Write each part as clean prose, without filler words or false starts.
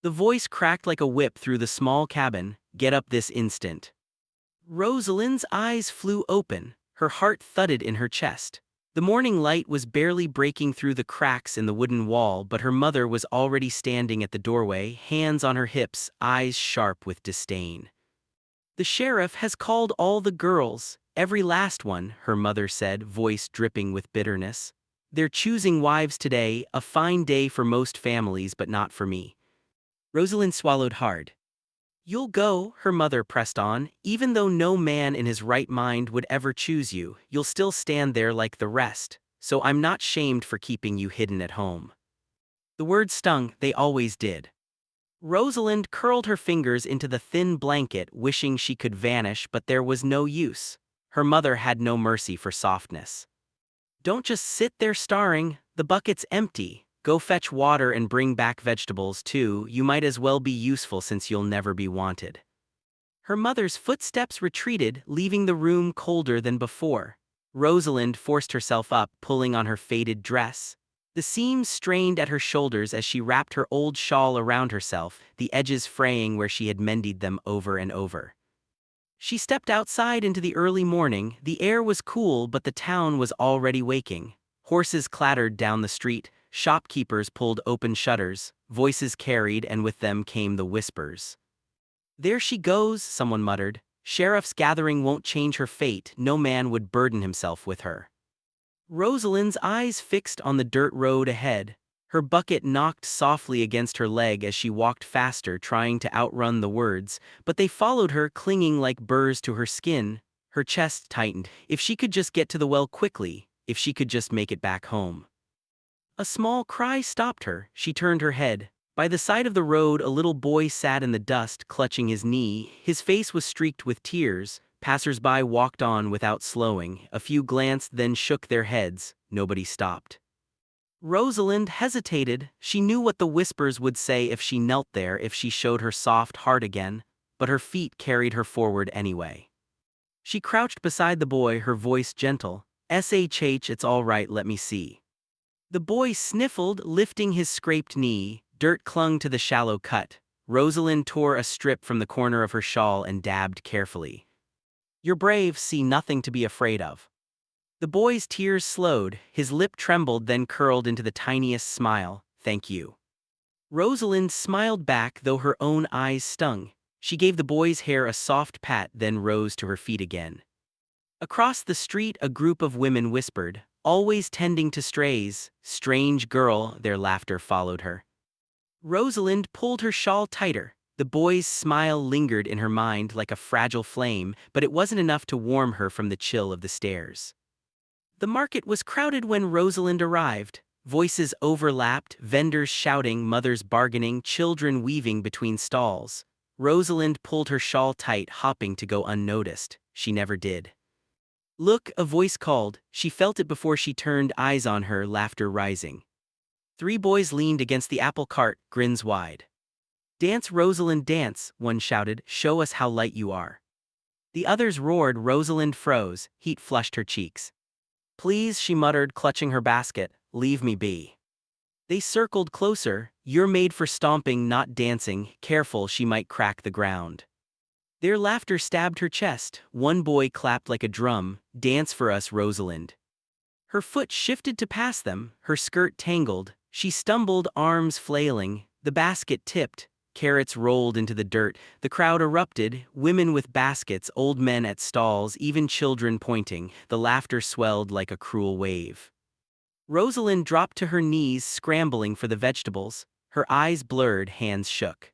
The voice cracked like a whip through the small cabin. Get up this instant. Rosalind's eyes flew open, her heart thudded in her chest. The morning light was barely breaking through the cracks in the wooden wall, but her mother was already standing at the doorway, hands on her hips, eyes sharp with disdain. The sheriff has called all the girls, every last one, her mother said, voice dripping with bitterness. They're choosing wives today, a fine day for most families but not for me. Rosalind swallowed hard. You'll go, her mother pressed on, even though no man in his right mind would ever choose you, you'll still stand there like the rest, so I'm not shamed for keeping you hidden at home. The words stung, they always did. Rosalind curled her fingers into the thin blanket, wishing she could vanish, but there was no use. Her mother had no mercy for softness. Don't just sit there staring, the bucket's empty. Go fetch water and bring back vegetables too, you might as well be useful since you'll never be wanted. Her mother's footsteps retreated, leaving the room colder than before. Rosalind forced herself up, pulling on her faded dress. The seams strained at her shoulders as she wrapped her old shawl around herself, the edges fraying where she had mended them over and over. She stepped outside into the early morning. The air was cool, but the town was already waking. Horses clattered down the street. Shopkeepers pulled open shutters, voices carried, and with them came the whispers. There she goes, someone muttered. Sheriff's gathering won't change her fate, no man would burden himself with her. Rosalind's eyes fixed on the dirt road ahead. Her bucket knocked softly against her leg as she walked faster, trying to outrun the words, but they followed her, clinging like burrs to her skin. Her chest tightened. If she could just get to the well quickly, if she could just make it back home. A small cry stopped her. She turned her head. By the side of the road, a little boy sat in the dust, clutching his knee. His face was streaked with tears. Passers-by walked on without slowing. A few glanced, then shook their heads. Nobody stopped. Rosalind hesitated. She knew what the whispers would say if she knelt there, if she showed her soft heart again, but her feet carried her forward anyway. She crouched beside the boy, her voice gentle. "Shh, it's all right, let me see." The boy sniffled, lifting his scraped knee. Dirt clung to the shallow cut. Rosalind tore a strip from the corner of her shawl and dabbed carefully. "You're brave, see, nothing to be afraid of." The boy's tears slowed, his lip trembled, then curled into the tiniest smile. "Thank you." Rosalind smiled back, though her own eyes stung. She gave the boy's hair a soft pat, then rose to her feet again. Across the street, a group of women whispered, "Always tending to strays, strange girl," their laughter followed her. Rosalind pulled her shawl tighter. The boy's smile lingered in her mind like a fragile flame, but it wasn't enough to warm her from the chill of the stairs. The market was crowded when Rosalind arrived. Voices overlapped, vendors shouting, mothers bargaining, children weaving between stalls. Rosalind pulled her shawl tight, hoping to go unnoticed. She never did. "Look," a voice called. She felt it before she turned, eyes on her, laughter rising. 3 boys leaned against the apple cart, grins wide. "Dance, Rosalind, dance," one shouted. "Show us how light you are." The others roared. Rosalind froze, heat flushed her cheeks. "Please," she muttered, clutching her basket, "leave me be." They circled closer. "You're made for stomping, not dancing. Careful, she might crack the ground." Their laughter stabbed her chest. One boy clapped like a drum. "Dance for us, Rosalind." Her foot shifted to pass them, her skirt tangled. She stumbled, arms flailing. The basket tipped. Carrots rolled into the dirt. The crowd erupted, women with baskets, old men at stalls, even children pointing. The laughter swelled like a cruel wave. Rosalind dropped to her knees, scrambling for the vegetables. Her eyes blurred, hands shook.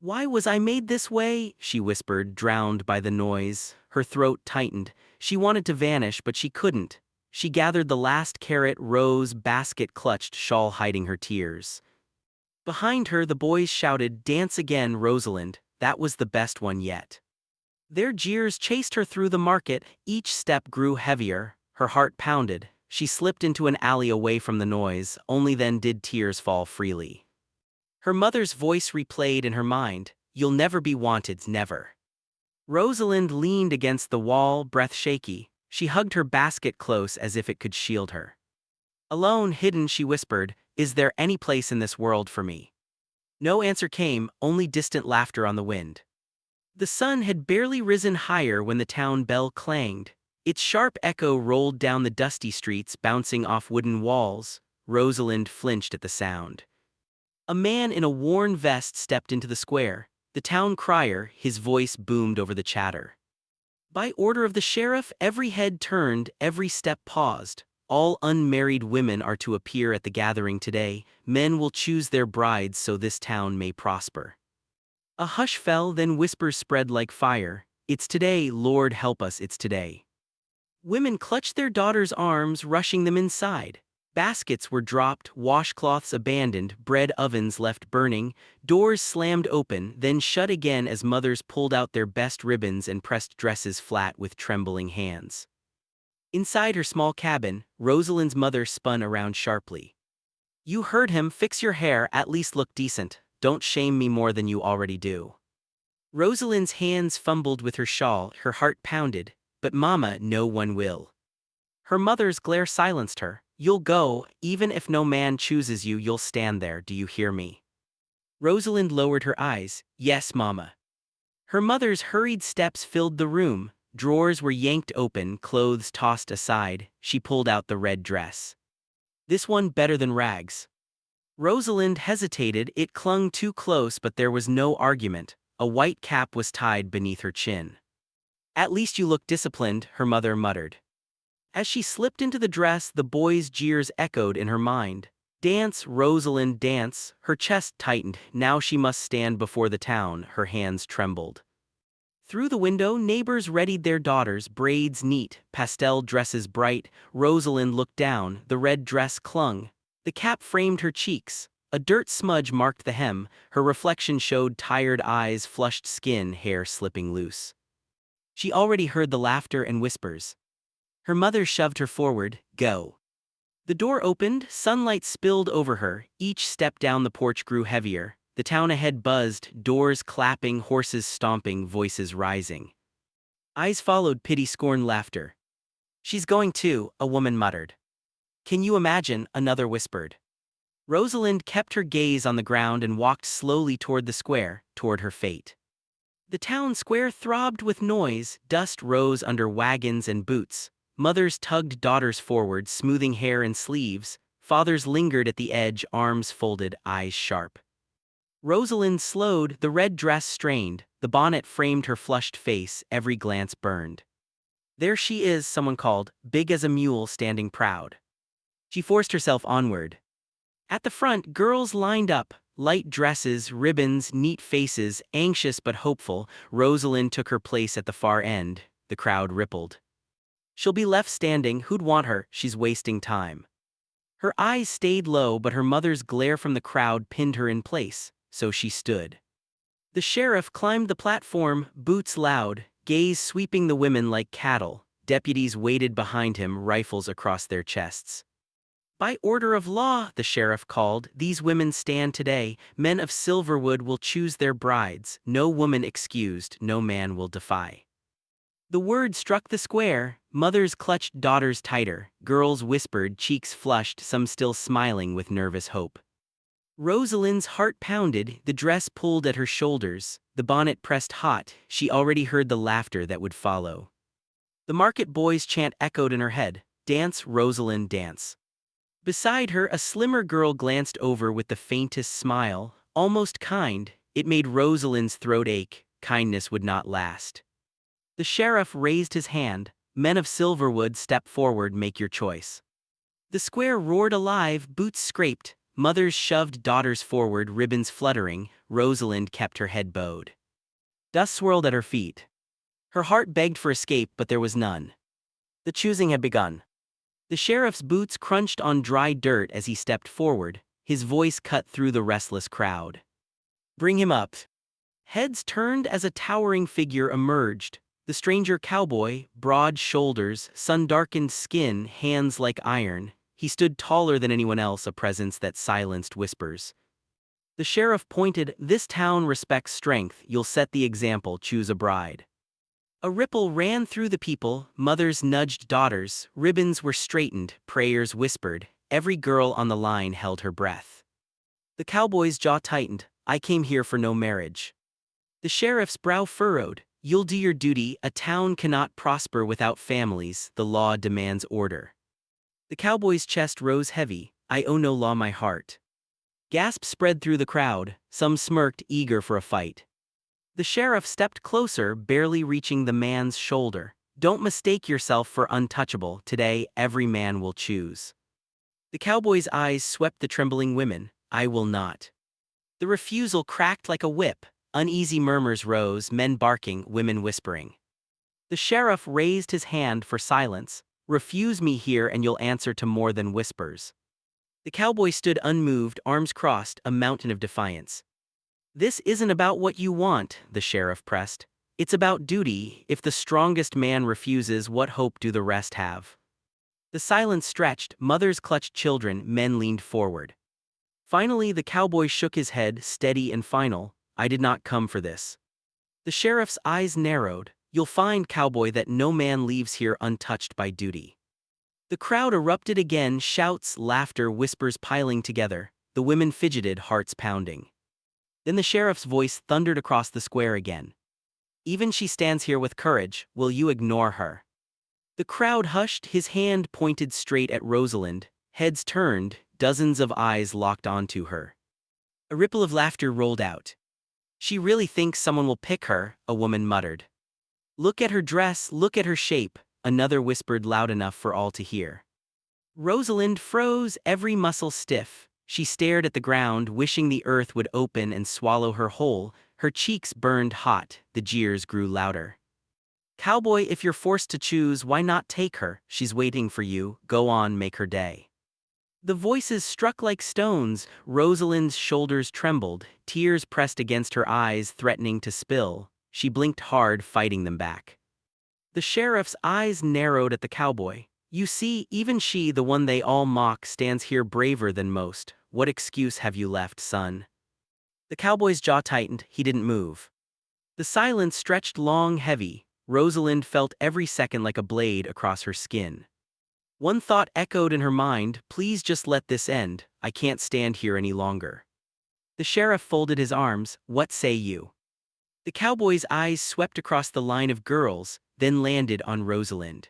"Why was I made this way?" she whispered, drowned by the noise. Her throat tightened. She wanted to vanish, but she couldn't. She gathered the last carrot, rose, basket clutched, shawl hiding her tears. Behind her, the boys shouted, "Dance again, Rosalind." That was the best one yet. Their jeers chased her through the market. Each step grew heavier. Her heart pounded. She slipped into an alley away from the noise. Only then did tears fall freely. Her mother's voice replayed in her mind. "You'll never be wanted, never." Rosalind leaned against the wall, breath shaky. She hugged her basket close as if it could shield her. Alone, hidden, she whispered, "Is there any place in this world for me?" No answer came, only distant laughter on the wind. The sun had barely risen higher when the town bell clanged. Its sharp echo rolled down the dusty streets, bouncing off wooden walls. Rosalind flinched at the sound. A man in a worn vest stepped into the square. The town crier, his voice boomed over the chatter. By order of the sheriff, every head turned, every step paused. All unmarried women are to appear at the gathering today. Men will choose their brides so this town may prosper. A hush fell, then whispers spread like fire. It's today, Lord help us, it's today. Women clutched their daughters' arms, rushing them inside. Baskets were dropped, washcloths abandoned, bread ovens left burning, doors slammed open, then shut again as mothers pulled out their best ribbons and pressed dresses flat with trembling hands. Inside her small cabin, Rosalind's mother spun around sharply. You heard him, fix your hair, at least look decent, don't shame me more than you already do. Rosalind's hands fumbled with her shawl, her heart pounded, but Mama, no one will. Her mother's glare silenced her. You'll go, even if no man chooses you, you'll stand there, do you hear me? Rosalind lowered her eyes. Yes, Mama. Her mother's hurried steps filled the room. Drawers were yanked open, clothes tossed aside. She pulled out the red dress. This one better than rags. Rosalind hesitated, it clung too close, but there was no argument. A white cap was tied beneath her chin. At least you look disciplined, her mother muttered. As she slipped into the dress, the boys' jeers echoed in her mind. Dance, Rosalind, dance. Her chest tightened. Now she must stand before the town. Her hands trembled. Through the window, neighbors readied their daughters, braids neat, pastel dresses bright. Rosalind looked down. The red dress clung. The cap framed her cheeks. A dirt smudge marked the hem. Her reflection showed tired eyes, flushed skin, hair slipping loose. She already heard the laughter and whispers. Her mother shoved her forward. Go. The door opened, sunlight spilled over her. Each step down the porch grew heavier. The town ahead buzzed, doors clapping, horses stomping, voices rising. Eyes followed pity, scorn, laughter. She's going too, a woman muttered. Can you imagine, another whispered. Rosalind kept her gaze on the ground and walked slowly toward the square, toward her fate. The town square throbbed with noise, dust rose under wagons and boots. Mothers tugged daughters forward, smoothing hair and sleeves. Fathers lingered at the edge, arms folded, eyes sharp. Rosalind slowed, the red dress strained. The bonnet framed her flushed face, every glance burned. There she is, someone called, big as a mule, standing proud. She forced herself onward. At the front, girls lined up, light dresses, ribbons, neat faces, anxious but hopeful. Rosalind took her place at the far end. The crowd rippled. She'll be left standing, who'd want her, she's wasting time. Her eyes stayed low, but her mother's glare from the crowd pinned her in place, so she stood. The sheriff climbed the platform, boots loud, gaze sweeping the women like cattle. Deputies waited behind him, rifles across their chests. By order of law, the sheriff called, these women stand today. Men of Silverwood will choose their brides. No woman excused, no man will defy. The word struck the square. Mothers clutched daughters tighter. Girls whispered, cheeks flushed, some still smiling with nervous hope. Rosalind's heart pounded, the dress pulled at her shoulders, the bonnet pressed hot. She already heard the laughter that would follow. The market boy's chant echoed in her head. Dance, Rosalind, dance. Beside her, a slimmer girl glanced over with the faintest smile, almost kind. It made Rosalind's throat ache. Kindness would not last. The sheriff raised his hand. Men of Silverwood, step forward, make your choice. The square roared alive, boots scraped. Mothers shoved daughters forward, ribbons fluttering. Rosalind kept her head bowed. Dust swirled at her feet. Her heart begged for escape, but there was none. The choosing had begun. The sheriff's boots crunched on dry dirt as he stepped forward. His voice cut through the restless crowd. Bring him up. Heads turned as a towering figure emerged. The stranger cowboy, broad shoulders, sun-darkened skin, hands like iron. He stood taller than anyone else, a presence that silenced whispers. The sheriff pointed, this town respects strength, you'll set the example, choose a bride. A ripple ran through the people, mothers nudged daughters, ribbons were straightened, prayers whispered, every girl on the line held her breath. The cowboy's jaw tightened, I came here for no marriage." The sheriff's brow furrowed. "You'll do your duty. A town cannot prosper without families. The law demands order." The cowboy's chest rose heavy. "I owe no law my heart." Gasps spread through the crowd. Some smirked, eager for a fight. The sheriff stepped closer, barely reaching the man's shoulder. "Don't mistake yourself for untouchable. Today, every man will choose." The cowboy's eyes swept the trembling women. "I will not." The refusal cracked like a whip. Uneasy murmurs rose, men barking, women whispering. The sheriff raised his hand for silence. "Refuse me here and you'll answer to more than whispers." The cowboy stood unmoved, arms crossed, a mountain of defiance. "This isn't about what you want," the sheriff pressed. "It's about duty. If the strongest man refuses, what hope do the rest have?" The silence stretched, mothers clutched children, men leaned forward. Finally, the cowboy shook his head, steady and final. "I did not come for this." The sheriff's eyes narrowed. "You'll find, cowboy, that no man leaves here untouched by duty." The crowd erupted again, shouts, laughter, whispers piling together. The women fidgeted, hearts pounding. Then the sheriff's voice thundered across the square again. "Even she stands here with courage. Will you ignore her?" The crowd hushed, his hand pointed straight at Rosalind. Heads turned, dozens of eyes locked onto her. A ripple of laughter rolled out. "She really thinks someone will pick her," a woman muttered. "Look at her dress, look at her shape," another whispered loud enough for all to hear. Rosalind froze, every muscle stiff. She stared at the ground, wishing the earth would open and swallow her whole. Her cheeks burned hot, the jeers grew louder. "Cowboy, if you're forced to choose, why not take her? She's waiting for you. Go on, make her day." The voices struck like stones. Rosalind's shoulders trembled, tears pressed against her eyes, threatening to spill. She blinked hard, fighting them back. The sheriff's eyes narrowed at the cowboy. "You see, even she, the one they all mock, stands here braver than most. What excuse have you left, son?" The cowboy's jaw tightened, he didn't move. The silence stretched long, heavy. Rosalind felt every second like a blade across her skin. One thought echoed in her mind, "Please just let this end. I can't stand here any longer." The sheriff folded his arms. "What say you?" The cowboy's eyes swept across the line of girls, then landed on Rosalind.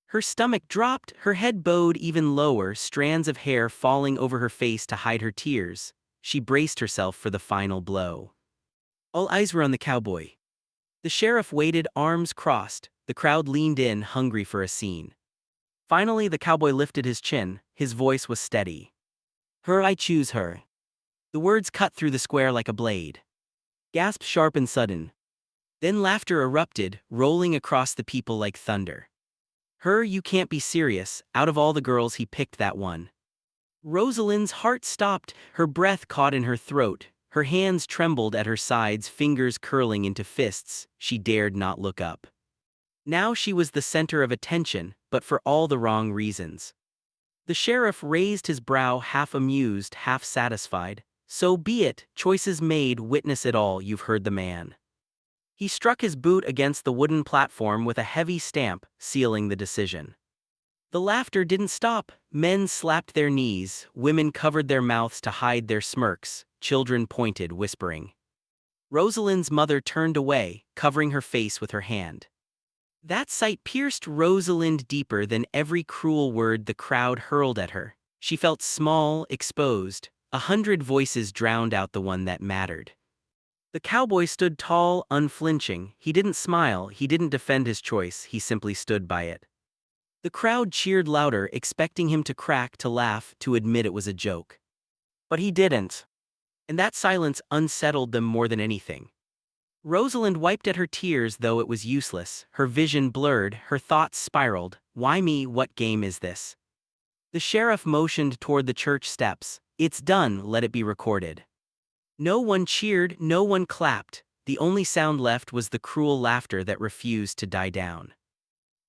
Her stomach dropped, her head bowed even lower, strands of hair falling over her face to hide her tears. She braced herself for the final blow. All eyes were on the cowboy. The sheriff waited, arms crossed. The crowd leaned in, hungry for a scene. Finally, the cowboy lifted his chin. His voice was steady. "Her, I choose her." The words cut through the square like a blade. Gasps sharp and sudden. Then laughter erupted, rolling across the people like thunder. "Her, you can't be serious. Out of all the girls, he picked that one." Rosalind's heart stopped, her breath caught in her throat. Her hands trembled at her sides, fingers curling into fists. She dared not look up. Now she was the center of attention, but for all the wrong reasons. The sheriff raised his brow, half amused, half satisfied. "So be it, choices made, witness it all, you've heard the man." He struck his boot against the wooden platform with a heavy stamp, sealing the decision. The laughter didn't stop. Men slapped their knees, women covered their mouths to hide their smirks, children pointed, whispering. Rosalind's mother turned away, covering her face with her hand. That sight pierced Rosalind deeper than every cruel word the crowd hurled at her. She felt small, exposed. 100 voices drowned out the one that mattered. The cowboy stood tall, unflinching. He didn't smile, he didn't defend his choice, he simply stood by it. The crowd cheered louder, expecting him to crack, to laugh, to admit it was a joke. But he didn't. And that silence unsettled them more than anything. Rosalind wiped at her tears, though it was useless. Her vision blurred, her thoughts spiraled. "Why me? What game is this?" The sheriff motioned toward the church steps. "It's done, let it be recorded." No one cheered, no one clapped. The only sound left was the cruel laughter that refused to die down.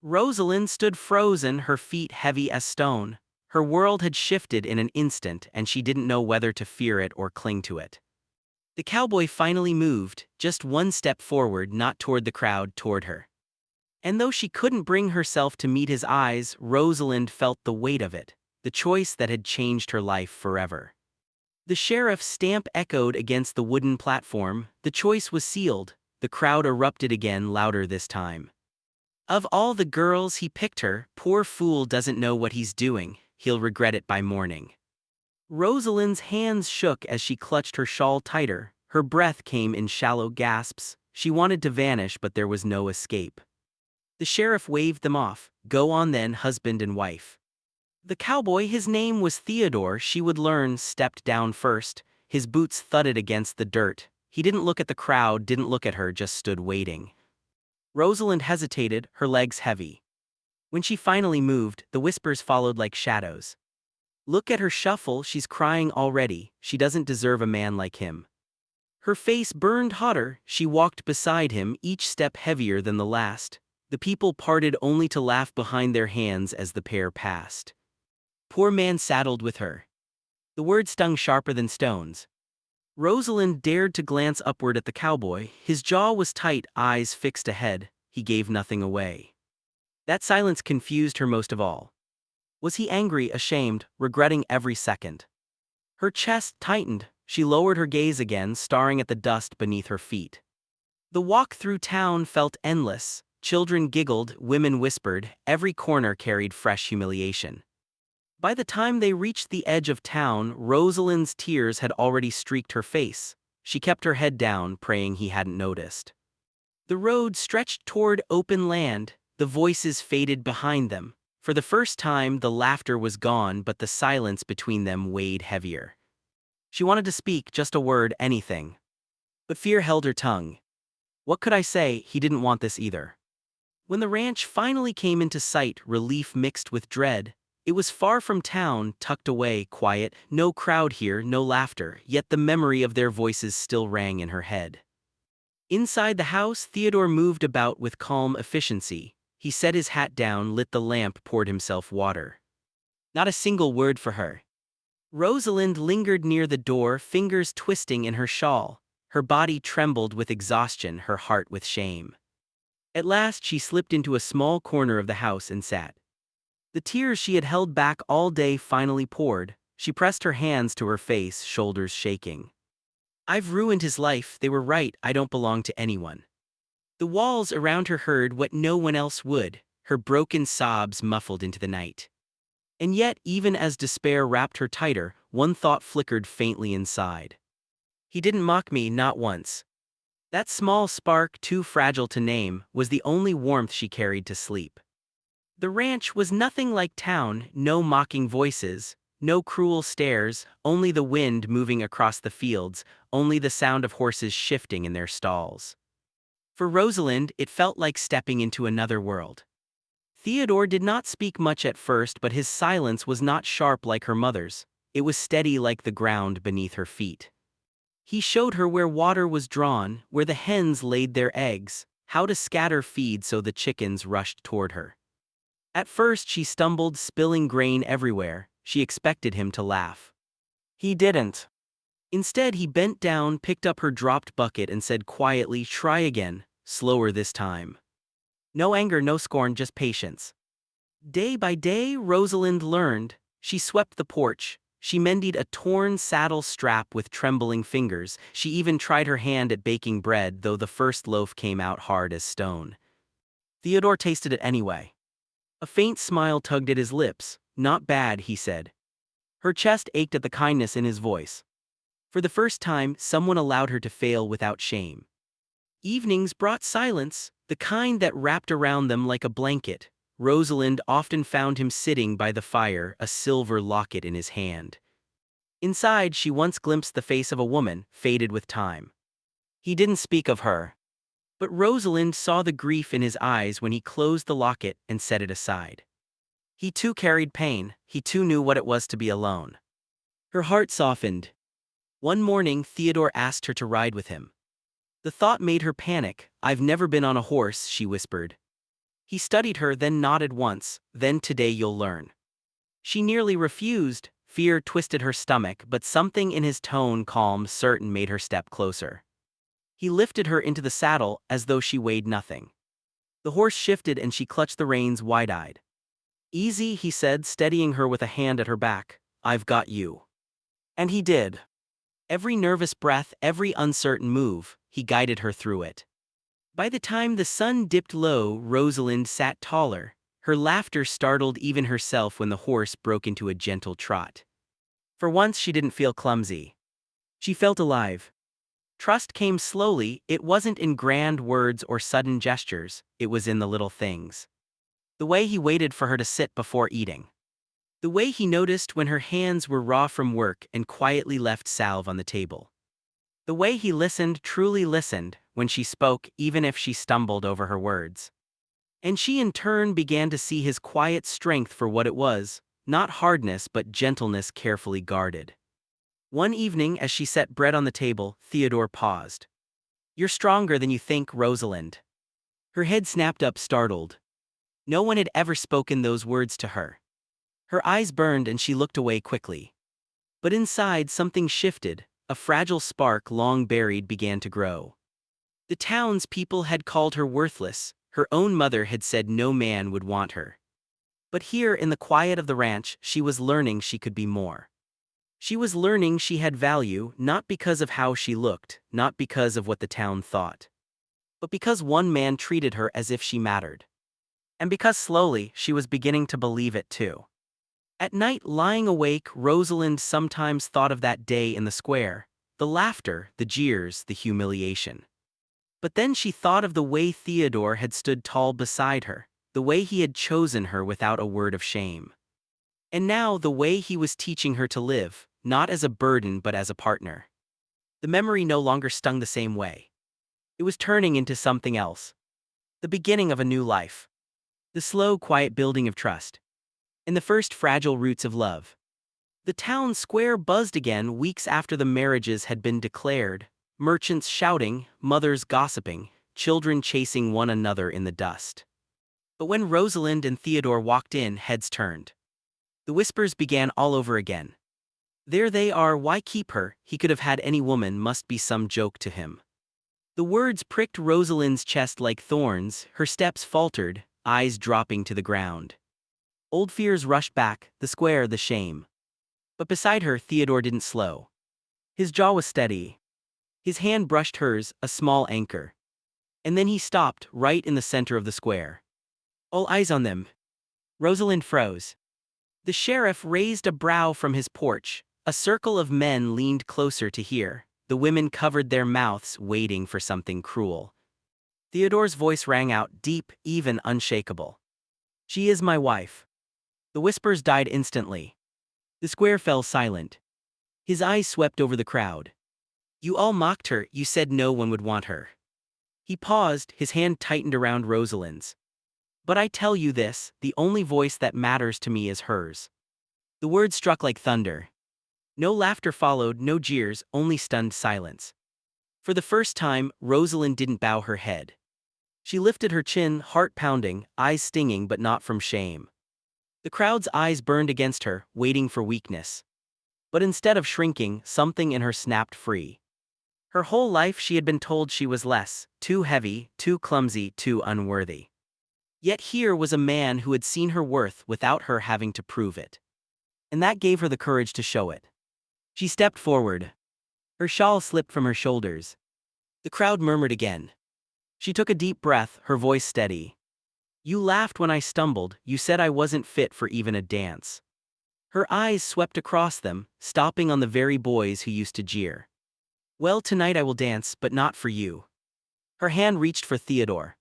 Rosalind stood frozen, her feet heavy as stone. Her world had shifted in an instant, and she didn't know whether to fear it or cling to it. The cowboy finally moved, just one step forward, not toward the crowd, toward her. And though she couldn't bring herself to meet his eyes, Rosalind felt the weight of it, the choice that had changed her life forever. The sheriff's stamp echoed against the wooden platform. The choice was sealed. The crowd erupted again, louder this time. Of all the girls, he picked her. Poor fool doesn't know what he's doing. He'll regret it by morning. Rosalind's hands shook as she clutched her shawl tighter. Her breath came in shallow gasps. She wanted to vanish, but there was no escape. The sheriff waved them off. Go on then, husband and wife. The cowboy, his name was Theodore, she would learn, stepped down first. His boots thudded against the dirt. He didn't look at the crowd, didn't look at her, just stood waiting. Rosalind hesitated, her legs heavy. When she finally moved, the whispers followed like shadows. Look at her shuffle, she's crying already. She doesn't deserve a man like him. Her face burned hotter. She walked beside him, each step heavier than the last. The people parted only to laugh behind their hands as the pair passed. Poor man saddled with her. The word stung sharper than stones. Rosalind dared to glance upward at the cowboy. His jaw was tight, eyes fixed ahead. He gave nothing away. That silence confused her most of all. Was he angry, ashamed, regretting every second? Her chest tightened. She lowered her gaze again, staring at the dust beneath her feet. The walk through town felt endless. Children giggled, women whispered, every corner carried fresh humiliation. By the time they reached the edge of town, Rosalind's tears had already streaked her face. She kept her head down, praying he hadn't noticed. The road stretched toward open land. The voices faded behind them. For the first time, the laughter was gone, but the silence between them weighed heavier. She wanted to speak, just a word, anything. But fear held her tongue. What could I say? He didn't want this either. When the ranch finally came into sight, relief mixed with dread. It was far from town, tucked away, quiet, no crowd here, no laughter, yet the memory of their voices still rang in her head. Inside the house, Theodore moved about with calm efficiency. He set his hat down, lit the lamp, poured himself water. Not a single word for her. Rosalind lingered near the door, fingers twisting in her shawl. Her body trembled with exhaustion, her heart with shame. At last she slipped into a small corner of the house and sat. The tears she had held back all day finally poured. She pressed her hands to her face, shoulders shaking. I've ruined his life, they were right, I don't belong to anyone. The walls around her heard what no one else would, her broken sobs muffled into the night. And yet, even as despair wrapped her tighter, one thought flickered faintly inside. He didn't mock me, not once. That small spark, too fragile to name, was the only warmth she carried to sleep. The ranch was nothing like town, no mocking voices, no cruel stares, only the wind moving across the fields, only the sound of horses shifting in their stalls. For Rosalind, it felt like stepping into another world. Theodore did not speak much at first, but his silence was not sharp like her mother's. It was steady like the ground beneath her feet. He showed her where water was drawn, where the hens laid their eggs, how to scatter feed so the chickens rushed toward her. At first she stumbled, spilling grain everywhere. She expected him to laugh. He didn't. Instead, he bent down, picked up her dropped bucket and said quietly, try again, slower this time. No anger, no scorn, just patience. Day by day, Rosalind learned. She swept the porch. She mended a torn saddle strap with trembling fingers. She even tried her hand at baking bread, though the first loaf came out hard as stone. Theodore tasted it anyway. A faint smile tugged at his lips. Not bad, he said. Her chest ached at the kindness in his voice. For the first time, someone allowed her to fail without shame. Evenings brought silence, the kind that wrapped around them like a blanket. Rosalind often found him sitting by the fire, a silver locket in his hand. Inside, she once glimpsed the face of a woman, faded with time. He didn't speak of her. But Rosalind saw the grief in his eyes when he closed the locket and set it aside. He too carried pain, he too knew what it was to be alone. Her heart softened. One morning, Theodore asked her to ride with him. The thought made her panic. I've never been on a horse, she whispered. He studied her, then nodded once, then today you'll learn. She nearly refused. Fear twisted her stomach, but something in his tone, calm, certain, made her step closer. He lifted her into the saddle as though she weighed nothing. The horse shifted and she clutched the reins wide-eyed. Easy, he said, steadying her with a hand at her back. I've got you. And he did. Every nervous breath, every uncertain move, he guided her through it. By the time the sun dipped low, Rosalind sat taller. Her laughter startled even herself when the horse broke into a gentle trot. For once she didn't feel clumsy. She felt alive. Trust came slowly. It wasn't in grand words or sudden gestures, it was in the little things. The way he waited for her to sit before eating. The way he noticed when her hands were raw from work and quietly left salve on the table. The way he listened, truly listened, when she spoke, even if she stumbled over her words. And she in turn began to see his quiet strength for what it was, not hardness but gentleness carefully guarded. One evening as she set bread on the table, Theodore paused. "You're stronger than you think, Rosalind." Her head snapped up startled. No one had ever spoken those words to her. Her eyes burned and she looked away quickly. But inside something shifted, a fragile spark long buried began to grow. The townspeople had called her worthless, her own mother had said no man would want her. But here in the quiet of the ranch she was learning she could be more. She was learning she had value not because of how she looked, not because of what the town thought, but because one man treated her as if she mattered. And because slowly she was beginning to believe it too. At night, lying awake, Rosalind sometimes thought of that day in the square, the laughter, the jeers, the humiliation. But then she thought of the way Theodore had stood tall beside her, the way he had chosen her without a word of shame. And now the way he was teaching her to live, not as a burden but as a partner. The memory no longer stung the same way. It was turning into something else. The beginning of a new life. The slow, quiet building of trust. And the first fragile roots of love. The town square buzzed again weeks after the marriages had been declared, merchants shouting, mothers gossiping, children chasing one another in the dust. But when Rosalind and Theodore walked in, heads turned. The whispers began all over again. "There they are, why keep her? He could have had any woman, must be some joke to him." The words pricked Rosalind's chest like thorns, her steps faltered, eyes dropping to the ground. Old fears rushed back, the square, the shame. But beside her, Theodore didn't slow. His jaw was steady. His hand brushed hers, a small anchor. And then he stopped, right in the center of the square. All eyes on them. Rosalind froze. The sheriff raised a brow from his porch. A circle of men leaned closer to hear. The women covered their mouths, waiting for something cruel. Theodore's voice rang out, deep, even unshakable. "She is my wife." The whispers died instantly. The square fell silent. His eyes swept over the crowd. "You all mocked her, you said no one would want her." He paused, his hand tightened around Rosalind's. "But I tell you this, the only voice that matters to me is hers." The words struck like thunder. No laughter followed, no jeers, only stunned silence. For the first time, Rosalind didn't bow her head. She lifted her chin, heart pounding, eyes stinging but not from shame. The crowd's eyes burned against her, waiting for weakness. But instead of shrinking, something in her snapped free. Her whole life she had been told she was less, too heavy, too clumsy, too unworthy. Yet here was a man who had seen her worth without her having to prove it. And that gave her the courage to show it. She stepped forward. Her shawl slipped from her shoulders. The crowd murmured again. She took a deep breath, her voice steady. "You laughed when I stumbled, you said I wasn't fit for even a dance." Her eyes swept across them, stopping on the very boys who used to jeer. "Well, tonight I will dance, but not for you." Her hand reached for Theodore.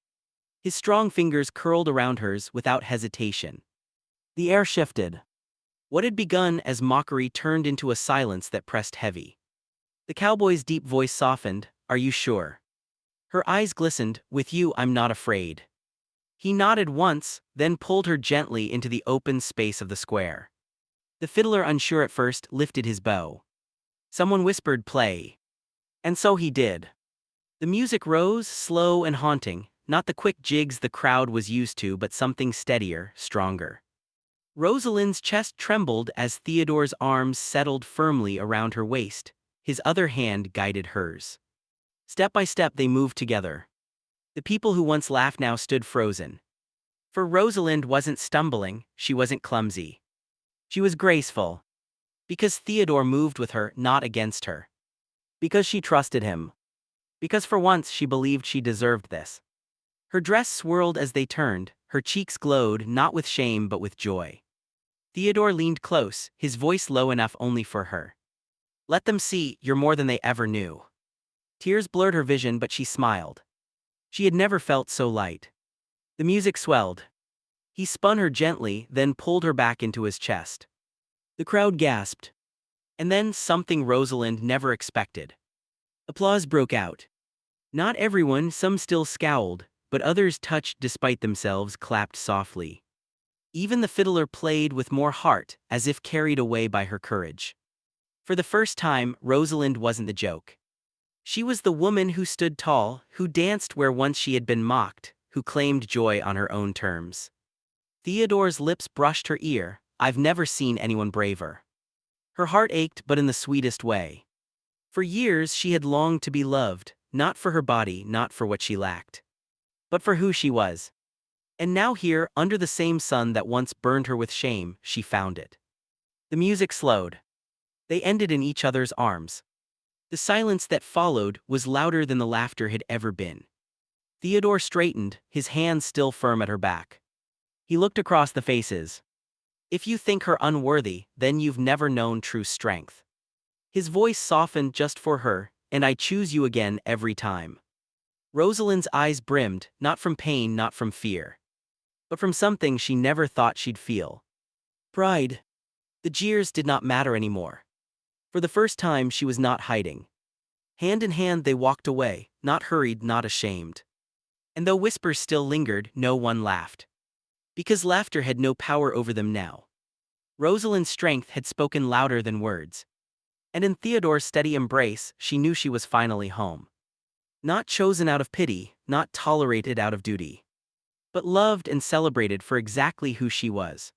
His strong fingers curled around hers without hesitation. The air shifted. What had begun as mockery turned into a silence that pressed heavy. The cowboy's deep voice softened, "Are you sure?" Her eyes glistened, "With you I'm not afraid." He nodded once, then pulled her gently into the open space of the square. The fiddler, unsure at first, lifted his bow. Someone whispered, "Play." And so he did. The music rose, slow and haunting, not the quick jigs the crowd was used to but something steadier, stronger. Rosalind's chest trembled as Theodore's arms settled firmly around her waist, his other hand guided hers. Step by step they moved together. The people who once laughed now stood frozen. For Rosalind wasn't stumbling, she wasn't clumsy. She was graceful. Because Theodore moved with her, not against her. Because she trusted him. Because for once she believed she deserved this. Her dress swirled as they turned, her cheeks glowed not with shame but with joy. Theodore leaned close, his voice low enough only for her. Let them see, you're more than they ever knew. Tears blurred her vision but she smiled. She had never felt so light. The music swelled. He spun her gently, then pulled her back into his chest. The crowd gasped. And then something Rosalind never expected. Applause broke out. Not everyone, some still scowled, but others touched despite themselves clapped softly. Even the fiddler played with more heart, as if carried away by her courage. For the first time, Rosalind wasn't the joke. She was the woman who stood tall, who danced where once she had been mocked, who claimed joy on her own terms. Theodore's lips brushed her ear. I've never seen anyone braver. Her heart ached, but in the sweetest way. For years she had longed to be loved, not for her body, not for what she lacked, but for who she was. And now here, under the same sun that once burned her with shame, she found it. The music slowed. They ended in each other's arms. The silence that followed was louder than the laughter had ever been. Theodore straightened, his hands still firm at her back. He looked across the faces. If you think her unworthy, then you've never known true strength. His voice softened just for her, and I choose you again every time. Rosalind's eyes brimmed, not from pain, not from fear, but from something she never thought she'd feel. Pride. The jeers did not matter anymore. For the first time she was not hiding. Hand in hand they walked away, not hurried, not ashamed. And though whispers still lingered, no one laughed. Because laughter had no power over them now. Rosalind's strength had spoken louder than words. And in Theodore's steady embrace, she knew she was finally home. Not chosen out of pity, not tolerated out of duty, but loved and celebrated for exactly who she was.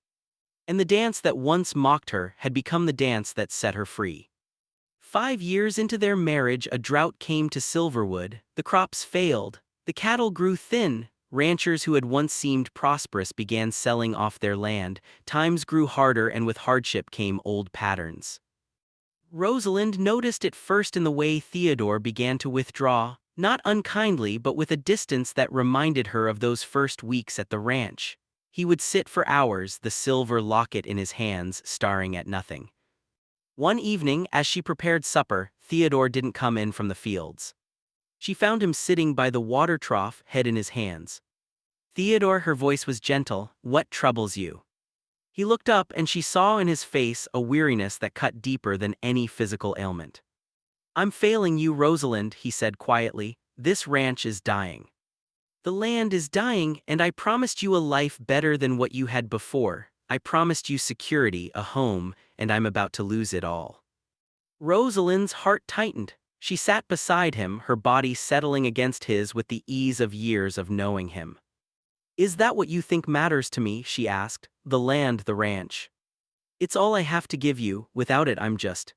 And the dance that once mocked her had become the dance that set her free. 5 years into their marriage, a drought came to Silverwood, the crops failed, the cattle grew thin, ranchers who had once seemed prosperous began selling off their land, times grew harder and with hardship came old patterns. Rosalind noticed it first in the way Theodore began to withdraw, not unkindly but with a distance that reminded her of those first weeks at the ranch. He would sit for hours, the silver locket in his hands, staring at nothing. One evening, as she prepared supper, Theodore didn't come in from the fields. She found him sitting by the water trough, head in his hands. Theodore, her voice was gentle, what troubles you? He looked up and she saw in his face a weariness that cut deeper than any physical ailment. I'm failing you, Rosalind, he said quietly. This ranch is dying. The land is dying, and I promised you a life better than what you had before. I promised you security, a home, and I'm about to lose it all. Rosalind's heart tightened. She sat beside him, her body settling against his with the ease of years of knowing him. Is that what you think matters to me? She asked. The land, the ranch. It's all I have to give you, without it I'm just.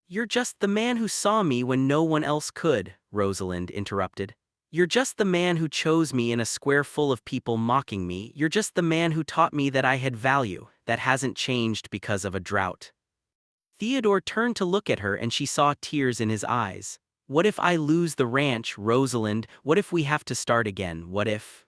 You're just the man who saw me when no one else could, Rosalind interrupted. You're just the man who chose me in a square full of people mocking me. You're just the man who taught me that I had value, that hasn't changed because of a drought. Theodore turned to look at her and she saw tears in his eyes. What if I lose the ranch, Rosalind? What if we have to start again? What if?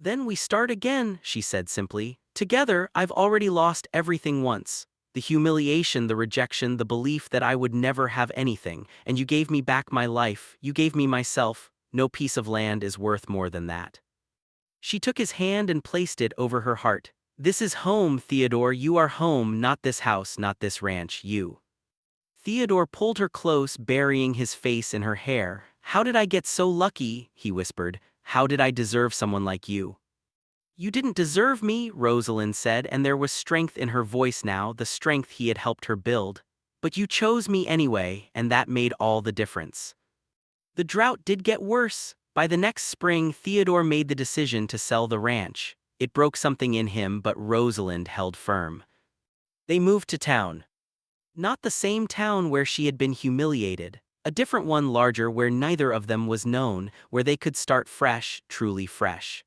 Then we start again, she said simply. Together, I've already lost everything once. The humiliation, the rejection, the belief that I would never have anything, and you gave me back my life, you gave me myself. No piece of land is worth more than that. She took his hand and placed it over her heart. This is home, Theodore, you are home, not this house, not this ranch, you. Theodore pulled her close, burying his face in her hair. How did I get so lucky? He whispered. How did I deserve someone like you? You didn't deserve me, Rosalind said, and there was strength in her voice now, the strength he had helped her build. But you chose me anyway, and that made all the difference. The drought did get worse. By the next spring, Theodore made the decision to sell the ranch. It broke something in him, but Rosalind held firm. They moved to town. Not the same town where she had been humiliated. A different one, larger, where neither of them was known, where they could start fresh, truly fresh.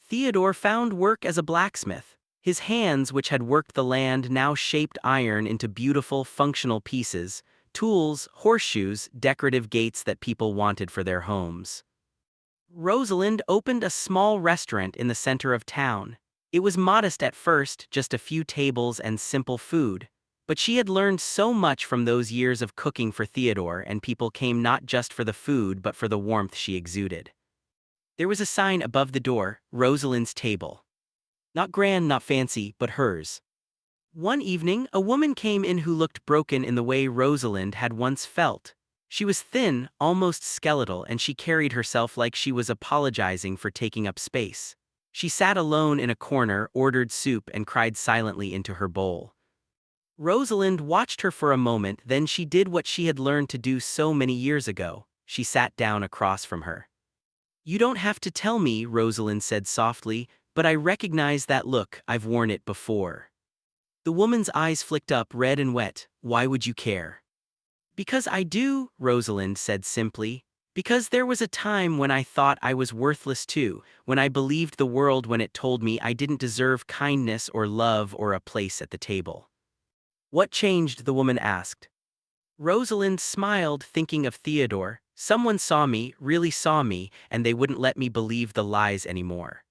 Theodore found work as a blacksmith. His hands, which had worked the land, now shaped iron into beautiful, functional pieces, Tools, horseshoes, decorative gates that people wanted for their homes. Rosalind opened a small restaurant in the center of town. It was modest at first, just a few tables and simple food. But she had learned so much from those years of cooking for Theodore, and people came not just for the food but for the warmth she exuded. There was a sign above the door, Rosalind's table. Not grand, not fancy, but hers. One evening, a woman came in who looked broken in the way Rosalind had once felt. She was thin, almost skeletal, and she carried herself like she was apologizing for taking up space. She sat alone in a corner, ordered soup, and cried silently into her bowl. Rosalind watched her for a moment, then she did what she had learned to do so many years ago. She sat down across from her. "You don't have to tell me," Rosalind said softly, "but I recognize that look. I've worn it before." The woman's eyes flicked up, red and wet. "Why would you care?" "Because I do," Rosalind said simply. "Because there was a time when I thought I was worthless too, when I believed the world when it told me I didn't deserve kindness or love or a place at the table." "What changed?" the woman asked. Rosalind smiled, thinking of Theodore. "Someone saw me, really saw me, and they wouldn't let me believe the lies anymore."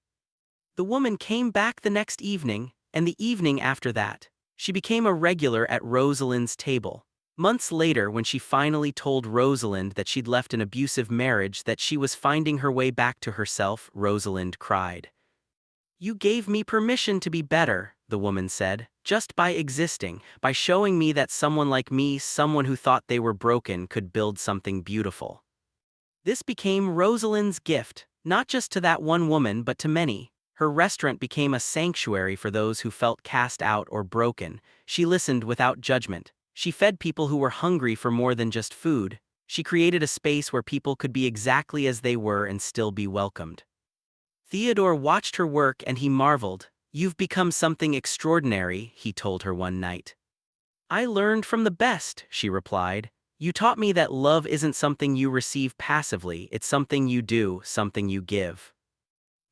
The woman came back the next evening, and the evening after that. She became a regular at Rosalind's table. Months later, when she finally told Rosalind that she'd left an abusive marriage, that she was finding her way back to herself, Rosalind cried. "You gave me permission to be better," the woman said, "just by existing, by showing me that someone like me, someone who thought they were broken, could build something beautiful." This became Rosalind's gift, not just to that one woman but to many. Her restaurant became a sanctuary for those who felt cast out or broken. She listened without judgment. She fed people who were hungry for more than just food. She created a space where people could be exactly as they were and still be welcomed. Theodore watched her work and he marveled. "You've become something extraordinary," he told her one night. "I learned from the best," she replied. "You taught me that love isn't something you receive passively, it's something you do, something you give."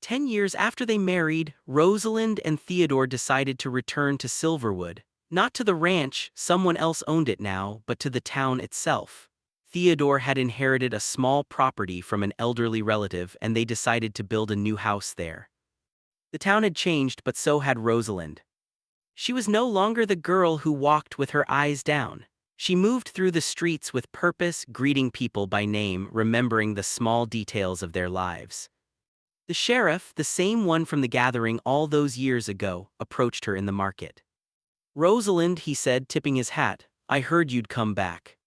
10 years after they married, Rosalind and Theodore decided to return to Silverwood. Not to the ranch, someone else owned it now, but to the town itself. Theodore had inherited a small property from an elderly relative, and they decided to build a new house there. The town had changed, but so had Rosalind. She was no longer the girl who walked with her eyes down. She moved through the streets with purpose, greeting people by name, remembering the small details of their lives. The sheriff, the same one from the gathering all those years ago, approached her in the market. "Rosalind," he said, tipping his hat, "I heard you'd come back."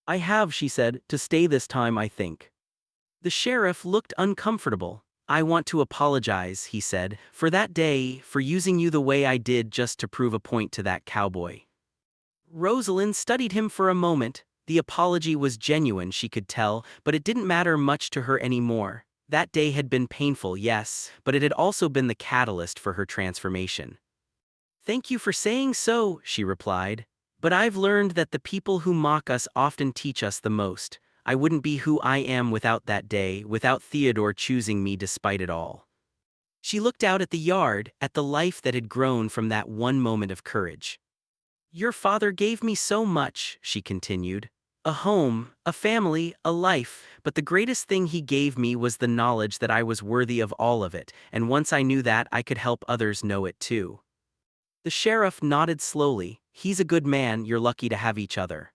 "I have," she said, "to stay this time, I think." The sheriff looked uncomfortable. "I want to apologize," he said, "for that day, for using you the way I did just to prove a point to that cowboy." Rosalind studied him for a moment. The apology was genuine, she could tell, but it didn't matter much to her anymore. That day had been painful, yes, but it had also been the catalyst for her transformation. "Thank you for saying so," she replied. "But I've learned that the people who mock us often teach us the most. I wouldn't be who I am without that day, without Theodore choosing me despite it all." She looked out at the yard, at the life that had grown from that one moment of courage. "Your father gave me so much," she continued. "A home, a family, a life, but the greatest thing he gave me was the knowledge that I was worthy of all of it, and once I knew that, I could help others know it too." The sheriff nodded slowly. "He's a good man, you're lucky to have each other."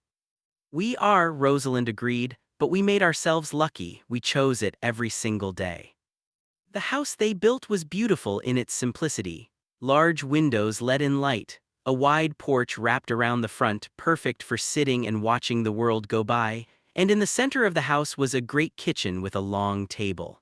"We are," Rosalind agreed, "but we made ourselves lucky, we chose it every single day." The house they built was beautiful in its simplicity. Large windows let in light. A wide porch wrapped around the front, perfect for sitting and watching the world go by, and in the center of the house was a great kitchen with a long table.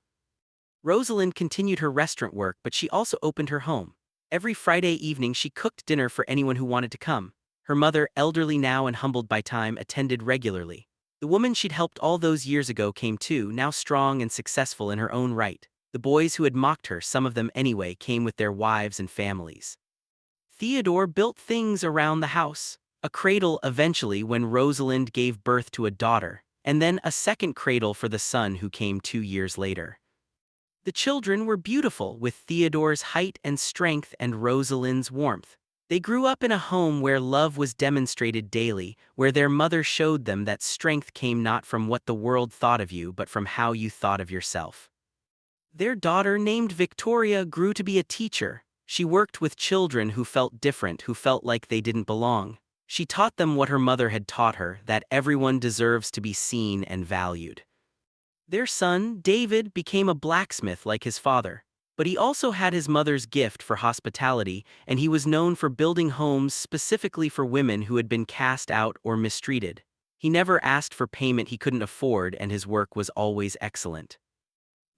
Rosalind continued her restaurant work, but she also opened her home. Every Friday evening she cooked dinner for anyone who wanted to come. Her mother, elderly now and humbled by time, attended regularly. The woman she'd helped all those years ago came too, now strong and successful in her own right. The boys who had mocked her, some of them anyway, came with their wives and families. Theodore built things around the house. A cradle eventually when Rosalind gave birth to a daughter, and then a second cradle for the son who came 2 years later. The children were beautiful, with Theodore's height and strength and Rosalind's warmth. They grew up in a home where love was demonstrated daily, where their mother showed them that strength came not from what the world thought of you but from how you thought of yourself. Their daughter, named Victoria, grew to be a teacher. She worked with children who felt different, who felt like they didn't belong. She taught them what her mother had taught her, that everyone deserves to be seen and valued. Their son, David, became a blacksmith like his father. But he also had his mother's gift for hospitality, and he was known for building homes specifically for women who had been cast out or mistreated. He never asked for payment he couldn't afford, and his work was always excellent.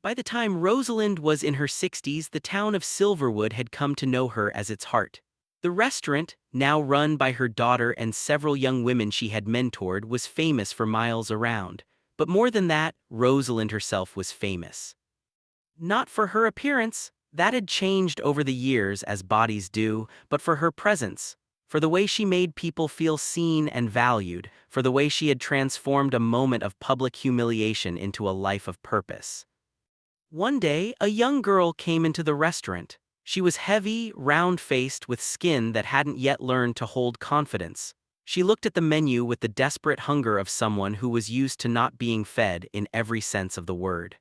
By the time Rosalind was in her 60s, the town of Silverwood had come to know her as its heart. The restaurant, now run by her daughter and several young women she had mentored, was famous for miles around. But more than that, Rosalind herself was famous. Not for her appearance, that had changed over the years as bodies do, but for her presence, for the way she made people feel seen and valued, for the way she had transformed a moment of public humiliation into a life of purpose. One day, a young girl came into the restaurant. She was heavy, round-faced, with skin that hadn't yet learned to hold confidence. She looked at the menu with the desperate hunger of someone who was used to not being fed in every sense of the word.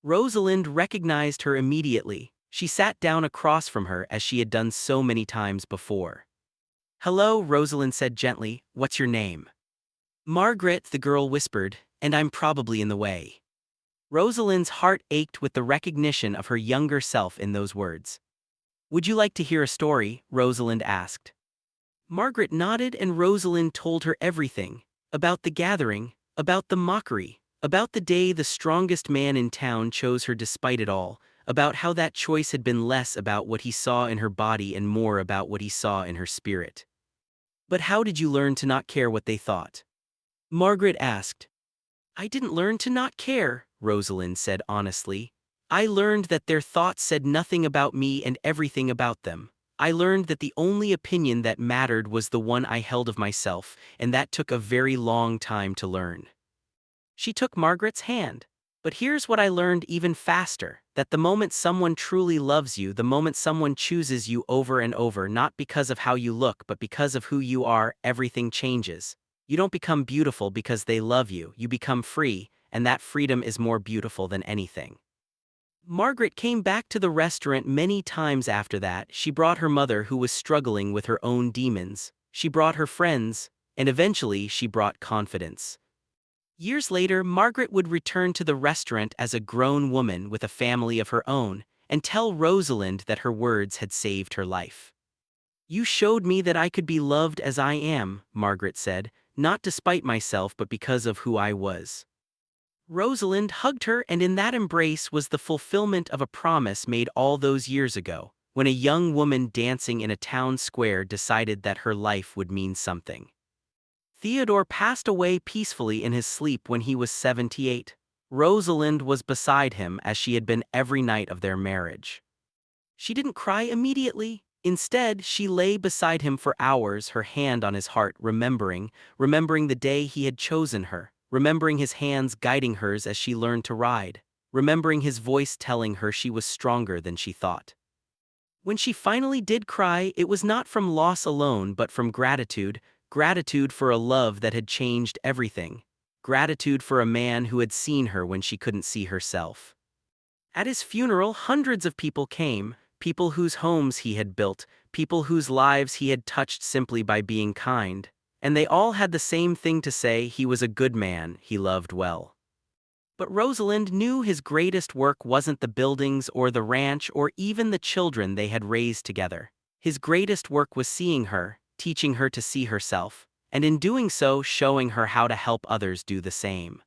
Rosalind recognized her immediately. She sat down across from her as she had done so many times before. "Hello," Rosalind said gently. "What's your name?" "Margaret," the girl whispered, "and I'm probably in the way." Rosalind's heart ached with the recognition of her younger self in those words. "Would you like to hear a story?" Rosalind asked. Margaret nodded, and Rosalind told her everything. About the gathering, about the mockery, about the day the strongest man in town chose her despite it all, about how that choice had been less about what he saw in her body and more about what he saw in her spirit. "But how did you learn to not care what they thought?" Margaret asked. "I didn't learn to not care," Rosalind said honestly. "I learned that their thoughts said nothing about me and everything about them. I learned that the only opinion that mattered was the one I held of myself, and that took a very long time to learn." She took Margaret's hand. "But here's what I learned even faster, that the moment someone truly loves you, the moment someone chooses you over and over, not because of how you look but because of who you are, everything changes. You don't become beautiful because they love you, you become free, and that freedom is more beautiful than anything." Margaret came back to the restaurant many times after that. She brought her mother, who was struggling with her own demons. She brought her friends, and eventually she brought confidence. Years later, Margaret would return to the restaurant as a grown woman with a family of her own, and tell Rosalind that her words had saved her life. "You showed me that I could be loved as I am," Margaret said, "not despite myself but because of who I was." Rosalind hugged her, and in that embrace was the fulfillment of a promise made all those years ago, when a young woman dancing in a town square decided that her life would mean something. Theodore passed away peacefully in his sleep when he was 78. Rosalind was beside him as she had been every night of their marriage. She didn't cry immediately. Instead, she lay beside him for hours, her hand on his heart, remembering the day he had chosen her, remembering his hands guiding hers as she learned to ride, remembering his voice telling her she was stronger than she thought. When she finally did cry, it was not from loss alone but from gratitude, gratitude for a love that had changed everything, gratitude for a man who had seen her when she couldn't see herself. At his funeral, hundreds of people came, people whose homes he had built, people whose lives he had touched simply by being kind, and they all had the same thing to say: he was a good man, he loved well. But Rosalind knew his greatest work wasn't the buildings or the ranch or even the children they had raised together. His greatest work was seeing her, teaching her to see herself, and in doing so showing her how to help others do the same.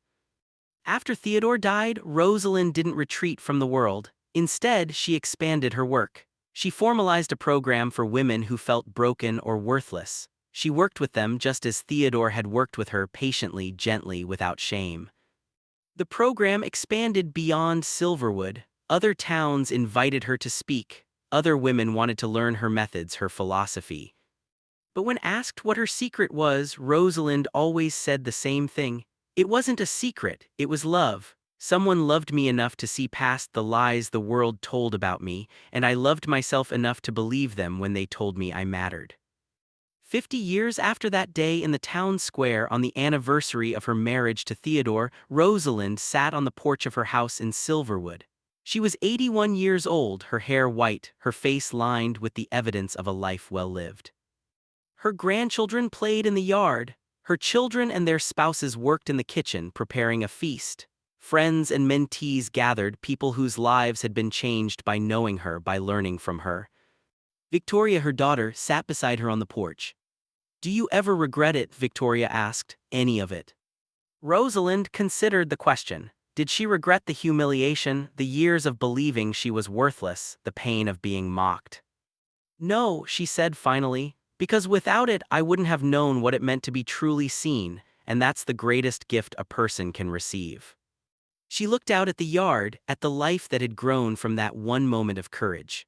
After Theodore died, Rosalind didn't retreat from the world. Instead, she expanded her work. She formalized a program for women who felt broken or worthless. She worked with them just as Theodore had worked with her, patiently, gently, without shame. The program expanded beyond Silverwood. Other towns invited her to speak. Other women wanted to learn her methods, her philosophy. But when asked what her secret was, Rosalind always said the same thing. It wasn't a secret, it was love. Someone loved me enough to see past the lies the world told about me, and I loved myself enough to believe them when they told me I mattered. 50 years after that day in the town square on the anniversary of her marriage to Theodore, Rosalind sat on the porch of her house in Silverwood. She was 81 years old, her hair white, her face lined with the evidence of a life well lived. Her grandchildren played in the yard. Her children and their spouses worked in the kitchen preparing a feast. Friends and mentees gathered, people whose lives had been changed by knowing her, by learning from her. Victoria, her daughter, sat beside her on the porch. "Do you ever regret it?" Victoria asked. "Any of it?" Rosalind considered the question. Did she regret the humiliation, the years of believing she was worthless, the pain of being mocked? "No," she said finally, "because without it I wouldn't have known what it meant to be truly seen, and that's the greatest gift a person can receive." She looked out at the yard, at the life that had grown from that one moment of courage.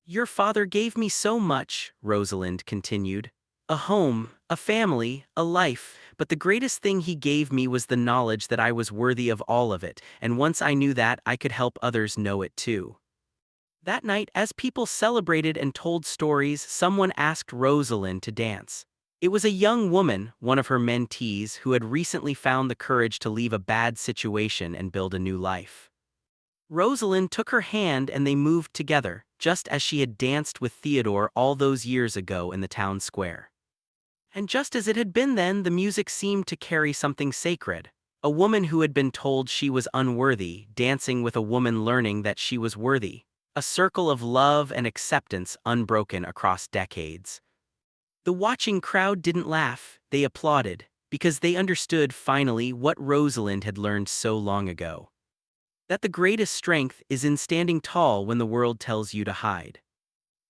"Your father gave me so much," Rosalind continued. "A home, a family, a life, but the greatest thing he gave me was the knowledge that I was worthy of all of it, and once I knew that, I could help others know it too." That night, as people celebrated and told stories, someone asked Rosalind to dance. It was a young woman, one of her mentees, who had recently found the courage to leave a bad situation and build a new life. Rosalind took her hand and they moved together, just as she had danced with Theodore all those years ago in the town square. And just as it had been then, the music seemed to carry something sacred. A woman who had been told she was unworthy, dancing with a woman learning that she was worthy. A circle of love and acceptance unbroken across decades. The watching crowd didn't laugh, they applauded, because they understood finally what Rosalind had learned so long ago. That the greatest strength is in standing tall when the world tells you to hide.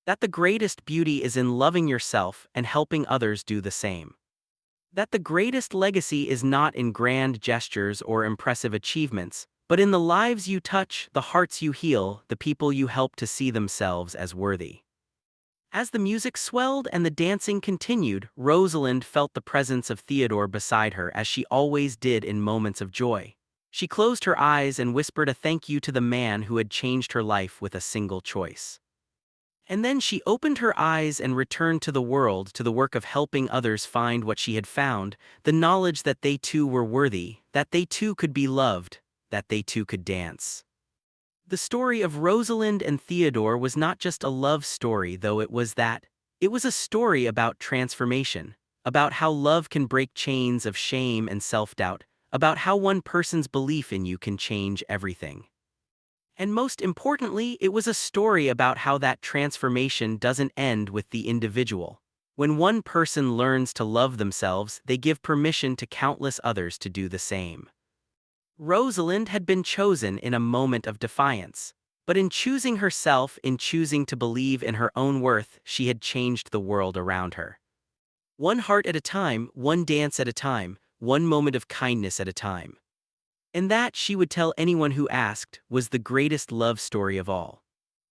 That the greatest beauty is in loving yourself and helping others do the same. That the greatest legacy is not in grand gestures or impressive achievements, but in the lives you touch, the hearts you heal, the people you help to see themselves as worthy. As the music swelled and the dancing continued, Rosalind felt the presence of Theodore beside her as she always did in moments of joy. She closed her eyes and whispered a thank you to the man who had changed her life with a single choice. And then she opened her eyes and returned to the world, to the work of helping others find what she had found, the knowledge that they too were worthy, that they too could be loved, that they too could dance. The story of Rosalind and Theodore was not just a love story, though it was that. It was a story about transformation, about how love can break chains of shame and self-doubt, about how one person's belief in you can change everything. And most importantly, it was a story about how that transformation doesn't end with the individual. When one person learns to love themselves, they give permission to countless others to do the same. Rosalind had been chosen in a moment of defiance. But in choosing herself, in choosing to believe in her own worth, she had changed the world around her. One heart at a time, one dance at a time, one moment of kindness at a time. And that, she would tell anyone who asked, was the greatest love story of all.